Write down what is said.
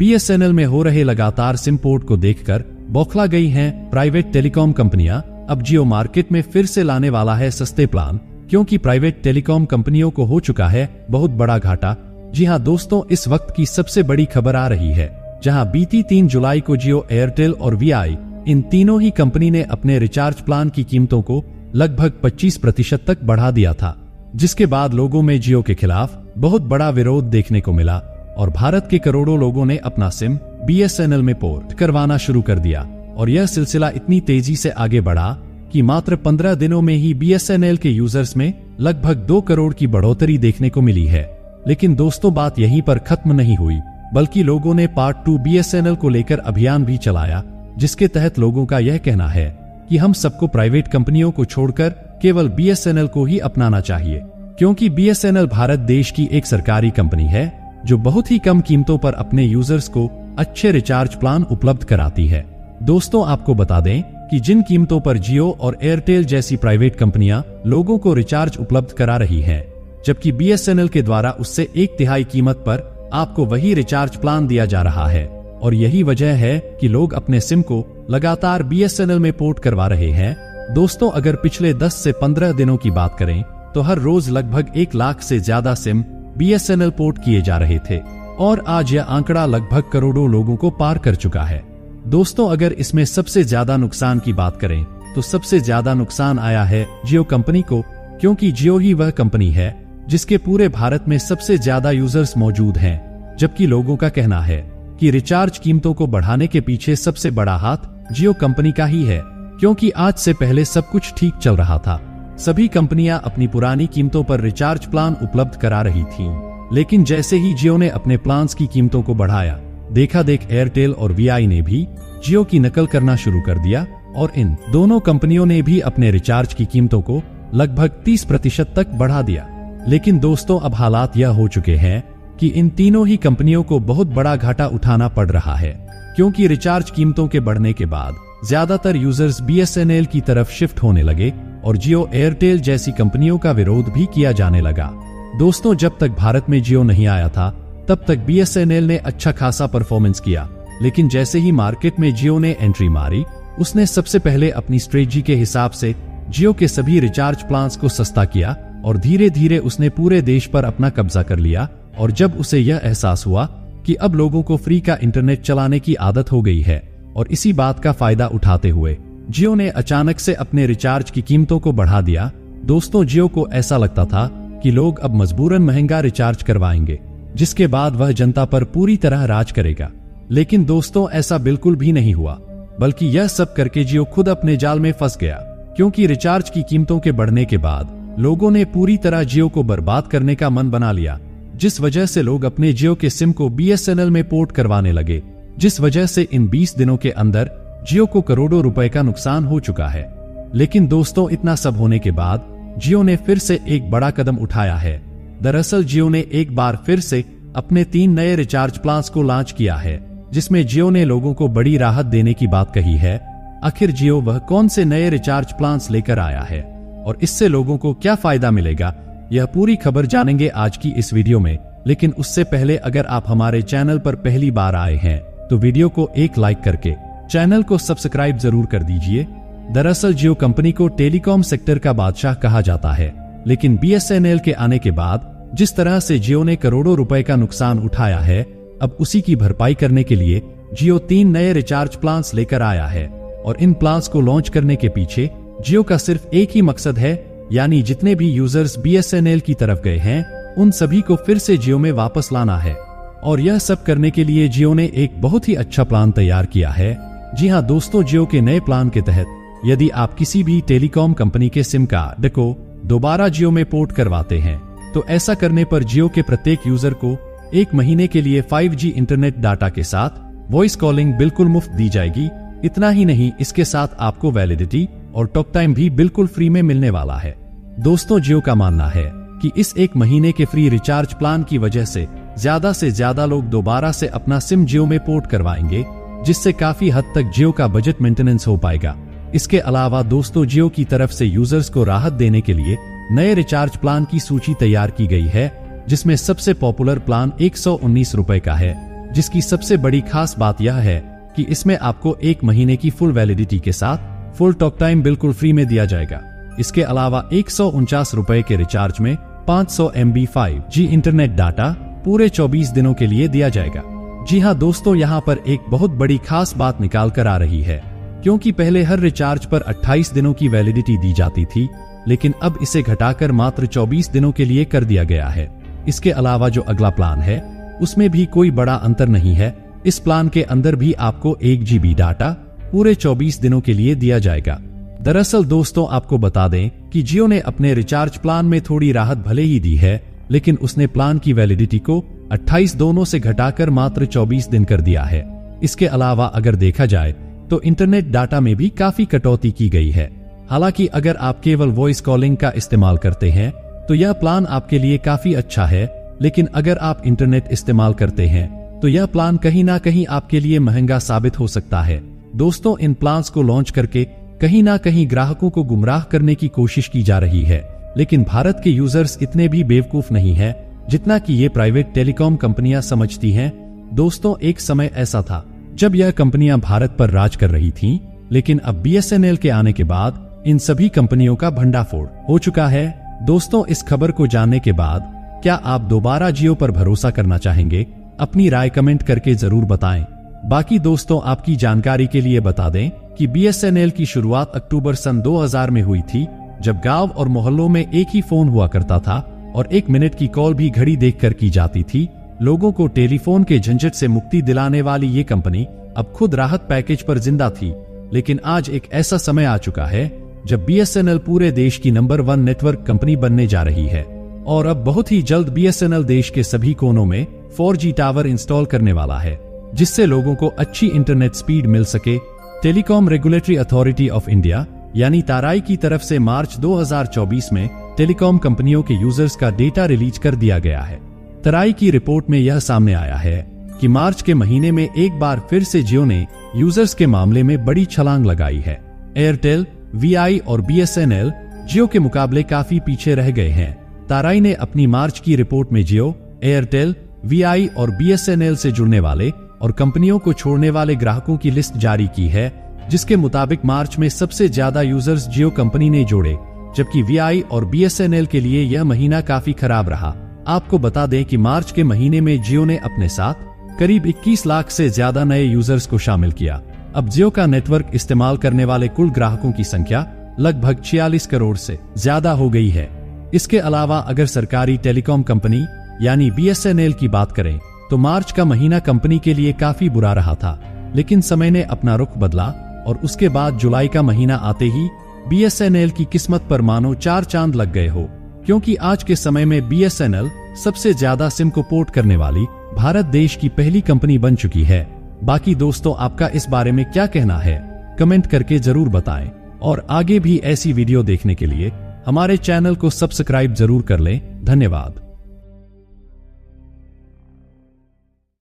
BSNL में हो रहे लगातार सिम पोर्ट को देखकर बौखला गई हैं प्राइवेट टेलीकॉम कंपनियां। अब जियो मार्केट में फिर से लाने वाला है सस्ते प्लान, क्योंकि प्राइवेट टेलीकॉम कंपनियों को हो चुका है बहुत बड़ा घाटा। जी हां दोस्तों, इस वक्त की सबसे बड़ी खबर आ रही है, जहां बीती 3 जुलाई को जियो, एयरटेल और VI इन तीनों ही कंपनी ने अपने रिचार्ज प्लान की कीमतों को लगभग 25% तक बढ़ा दिया था, जिसके बाद लोगों में जियो के खिलाफ बहुत बड़ा विरोध देखने को मिला और भारत के करोड़ों लोगों ने अपना सिम BSNL में पोर्ट करवाना शुरू कर दिया। और यह सिलसिला इतनी तेजी से आगे बढ़ा कि मात्र 15 दिनों में ही BSNL के यूजर्स में लगभग 2 करोड़ की बढ़ोतरी देखने को मिली है। लेकिन दोस्तों, बात यहीं पर खत्म नहीं हुई, बल्कि लोगों ने पार्ट 2 BSNL को लेकर अभियान भी चलाया, जिसके तहत लोगों का यह कहना है कि हम सबको प्राइवेट कंपनियों को छोड़कर केवल BSNL को ही अपनाना चाहिए, क्योंकि BSNL भारत देश की एक सरकारी कंपनी है जो बहुत ही कम कीमतों पर अपने यूजर्स को अच्छे रिचार्ज प्लान उपलब्ध कराती है। दोस्तों, आपको बता दें कि जिन कीमतों पर जियो और एयरटेल जैसी प्राइवेट कंपनियां लोगों को रिचार्ज उपलब्ध करा रही हैं, जबकि BSNL के द्वारा उससे 1/3 कीमत पर आपको वही रिचार्ज प्लान दिया जा रहा है। और यही वजह है कि लोग अपने सिम को लगातार BSNL में पोर्ट करवा रहे हैं। दोस्तों, अगर पिछले 10 से 15 दिनों की बात करें तो हर रोज लगभग 1 लाख से ज्यादा सिम BSNL पोर्ट किए जा रहे थे और आज यह आंकड़ा लगभग करोड़ों लोगों को पार कर चुका है। दोस्तों, अगर इसमें सबसे ज्यादा नुकसान की बात करें तो सबसे ज्यादा नुकसान आया है जियो कंपनी को, क्योंकि जियो ही वह कंपनी है जिसके पूरे भारत में सबसे ज्यादा यूजर्स मौजूद हैं, जबकि लोगों का कहना है कि रिचार्ज कीमतों को बढ़ाने के पीछे सबसे बड़ा हाथ जियो कंपनी का ही है, क्योंकि आज से पहले सब कुछ ठीक चल रहा था। सभी कंपनियां अपनी पुरानी कीमतों पर रिचार्ज प्लान उपलब्ध करा रही थीं, लेकिन जैसे ही जियो ने अपने प्लान्स की कीमतों को बढ़ाया, देखा देख एयरटेल और VI ने भी जियो की नकल करना शुरू कर दिया और इन दोनों कंपनियों ने भी अपने रिचार्ज की कीमतों को लगभग 30% तक बढ़ा दिया। लेकिन दोस्तों, अब हालात यह हो चुके हैं कि इन तीनों ही कंपनियों को बहुत बड़ा घाटा उठाना पड़ रहा है, क्योंकि रिचार्ज कीमतों के बढ़ने के बाद ज्यादातर यूजर्स BSNL की तरफ शिफ्ट होने लगे और जियो, एयरटेल जैसी कंपनियों का विरोध भी किया जाने लगा। दोस्तों, जब तक भारत में जियो नहीं आया था तब तक BSNL ने अच्छा खासा परफॉर्मेंस किया, लेकिन जैसे ही मार्केट में जियो ने एंट्री मारी, उसने सबसे पहले अपनी स्ट्रेटजी के हिसाब से जियो के सभी रिचार्ज प्लान्स को सस्ता किया और धीरे धीरे उसने पूरे देश पर अपना कब्जा कर लिया। और जब उसे यह एहसास हुआ कि अब लोगों को फ्री का इंटरनेट चलाने की आदत हो गई है, और इसी बात का फायदा उठाते हुए जियो ने अचानक से अपने रिचार्ज की कीमतों को बढ़ा दिया। दोस्तों, जियो को ऐसा लगता था कि लोग अब मजबूरन महंगा रिचार्ज करवाएंगे, जिसके बाद वह जनता पर पूरी तरह राज करेगा। लेकिन दोस्तों, ऐसा बिल्कुल भी नहीं हुआ, बल्कि यह सब करके जियो खुद अपने जाल में फंस गया, क्योंकि रिचार्ज की कीमतों के बढ़ने के बाद लोगों ने पूरी तरह जियो को बर्बाद करने का मन बना लिया, जिस वजह से लोग अपने जियो के सिम को BSNL में पोर्ट करवाने लगे, जिस वजह से इन 20 दिनों के अंदर जियो को करोड़ों रुपए का नुकसान हो चुका है। लेकिन दोस्तों, इतना सब होने के बाद जियो ने फिर से एक बड़ा कदम उठाया है। दरअसल जियो ने एक बार फिर से अपने 3 नए रिचार्ज प्लान्स को लॉन्च किया है, जिसमें जियो ने लोगों को बड़ी राहत देने की बात कही है। आखिर जियो वह कौन से नए रिचार्ज प्लान्स लेकर आया है और इससे लोगों को क्या फायदा मिलेगा, यह पूरी खबर जानेंगे आज की इस वीडियो में। लेकिन उससे पहले अगर आप हमारे चैनल पर पहली बार आए हैं तो वीडियो को एक लाइक करके चैनल को सब्सक्राइब जरूर कर दीजिए। दरअसल जियो कंपनी को टेलीकॉम सेक्टर का बादशाह कहा जाता है, लेकिन BSNL के आने के बाद जिस तरह से जियो ने करोड़ों रुपए का नुकसान उठाया है, अब उसी की भरपाई करने के लिए जियो 3 नए रिचार्ज प्लान्स लेकर आया है। और इन प्लान्स को लॉन्च करने के पीछे जियो का सिर्फ एक ही मकसद है, यानी जितने भी यूजर्स BSNL की तरफ गए हैं उन सभी को फिर से जियो में वापस लाना है। और यह सब करने के लिए जियो ने एक बहुत ही अच्छा प्लान तैयार किया है। जी हाँ दोस्तों, जियो के नए प्लान के तहत यदि आप किसी भी टेलीकॉम कंपनी के सिम कार्ड को दोबारा जियो में पोर्ट करवाते हैं, तो ऐसा करने पर जियो के प्रत्येक यूजर को 1 महीने के लिए 5G इंटरनेट डाटा के साथ वॉइस कॉलिंग बिल्कुल मुफ्त दी जाएगी। इतना ही नहीं, इसके साथ आपको वैलिडिटी और टॉक टाइम भी बिल्कुल फ्री में मिलने वाला है। दोस्तों, जियो का मानना है कि इस 1 महीने के फ्री रिचार्ज प्लान की वजह से ज्यादा लोग दोबारा से अपना सिम जियो में पोर्ट करवाएंगे, जिससे काफी हद तक जियो का बजट मेंटेनेंस हो पाएगा। इसके अलावा दोस्तों, जियो की तरफ से यूजर्स को राहत देने के लिए नए रिचार्ज प्लान की सूची तैयार की गई है, जिसमें सबसे पॉपुलर प्लान 119 रुपए का है, जिसकी सबसे बड़ी खास बात यह है कि इसमें आपको 1 महीने की फुल वैलिडिटी के साथ फुल टॉक टाइम बिल्कुल फ्री में दिया जाएगा। इसके अलावा 149 रुपए के रिचार्ज में 500 MB 5G इंटरनेट डाटा पूरे 24 दिनों के लिए दिया जाएगा। जी हाँ दोस्तों, यहाँ पर एक बहुत बड़ी खास बात निकाल कर आ रही है, क्योंकि पहले हर रिचार्ज पर 28 दिनों की वैलिडिटी दी जाती थी, लेकिन अब इसे घटाकर मात्र 24 दिनों के लिए कर दिया गया है। इसके अलावा जो अगला प्लान है उसमें भी कोई बड़ा अंतर नहीं है। इस प्लान के अंदर भी आपको 1 GB डाटा पूरे 24 दिनों के लिए दिया जाएगा। दरअसल दोस्तों, आपको बता दें कि जियो ने अपने रिचार्ज प्लान में थोड़ी राहत भले ही दी है, लेकिन उसने प्लान की वैलिडिटी को 28 दोनों से घटाकर मात्र 24 दिन कर दिया है। इसके अलावा अगर देखा जाए तो इंटरनेट डाटा में भी काफी कटौती की गई है। हालांकि अगर आप केवल वॉइस कॉलिंग का इस्तेमाल करते हैं तो यह प्लान आपके लिए काफी अच्छा है, लेकिन अगर आप इंटरनेट इस्तेमाल करते हैं तो यह प्लान कहीं ना कहीं आपके लिए महंगा साबित हो सकता है। दोस्तों, इन प्लान्स को लॉन्च करके कहीं ना कहीं ग्राहकों को गुमराह करने की कोशिश की जा रही है, लेकिन भारत के यूजर्स इतने भी बेवकूफ नहीं है जितना कि ये प्राइवेट टेलीकॉम कंपनियां समझती हैं। दोस्तों, एक समय ऐसा था जब यह कंपनियां भारत पर राज कर रही थीं, लेकिन अब BSNL के आने के बाद इन सभी कंपनियों का भंडाफोड़ हो चुका है। दोस्तों, इस खबर को जानने के बाद क्या आप दोबारा जियो पर भरोसा करना चाहेंगे? अपनी राय कमेंट करके जरूर बताएं। बाकी दोस्तों, आपकी जानकारी के लिए बता दें कि BSNL की शुरुआत अक्टूबर सन 2000 में हुई थी, जब गांव और मोहल्लों में एक ही फोन हुआ करता था और 1 मिनट की कॉल भी घड़ी देखकर की जाती थी। लोगों को टेलीफोन के झंझट से मुक्ति दिलाने वाली ये कंपनी अब खुद राहत पैकेज पर जिंदा थी, लेकिन आज एक ऐसा समय आ चुका है जब BSNL पूरे देश की नंबर 1 नेटवर्क कंपनी बनने जा रही है और अब बहुत ही जल्द BSNL देश के सभी कोनों में 4G टावर इंस्टॉल करने वाला है, जिससे लोगों को अच्छी इंटरनेट स्पीड मिल सके। Telecom regulatory authority of India यानी ताराई की तरफ से मार्च 2024 में टेलीकॉम कंपनियों के यूजर्स का डेटा रिलीज कर दिया गया है। तराई की रिपोर्ट में यह सामने आया है कि मार्च के महीने में एक बार फिर से जियो ने यूजर्स के मामले में बड़ी छलांग लगाई है। एयरटेल, VI और BSNL जियो के मुकाबले काफी पीछे रह गए हैं। ताराई ने अपनी मार्च की रिपोर्ट में जियो, एयरटेल, VI और BSNL से जुड़ने वाले और कंपनियों को छोड़ने वाले ग्राहकों की लिस्ट जारी की है, जिसके मुताबिक मार्च में सबसे ज्यादा यूजर्स जियो कंपनी ने जोड़े, जबकि VI और BSNL के लिए यह महीना काफी खराब रहा। आपको बता दें कि मार्च के महीने में जियो ने अपने साथ करीब 21 लाख से ज्यादा नए यूजर्स को शामिल किया। अब जियो का नेटवर्क इस्तेमाल करने वाले कुल ग्राहकों की संख्या लगभग 46 करोड़ से ज्यादा हो गई है। इसके अलावा अगर सरकारी टेलीकॉम कंपनी यानी BSNL की बात करें तो मार्च का महीना कंपनी के लिए काफी बुरा रहा था, लेकिन समय ने अपना रुख बदला और उसके बाद जुलाई का महीना आते ही BSNL की किस्मत पर मानो 4 चांद लग गए हो, क्योंकि आज के समय में BSNL सबसे ज्यादा सिम को पोर्ट करने वाली भारत देश की पहली कंपनी बन चुकी है। बाकी दोस्तों, आपका इस बारे में क्या कहना है? कमेंट करके जरूर बताएं और आगे भी ऐसी वीडियो देखने के लिए हमारे चैनल को सब्सक्राइब जरूर कर लें। धन्यवाद।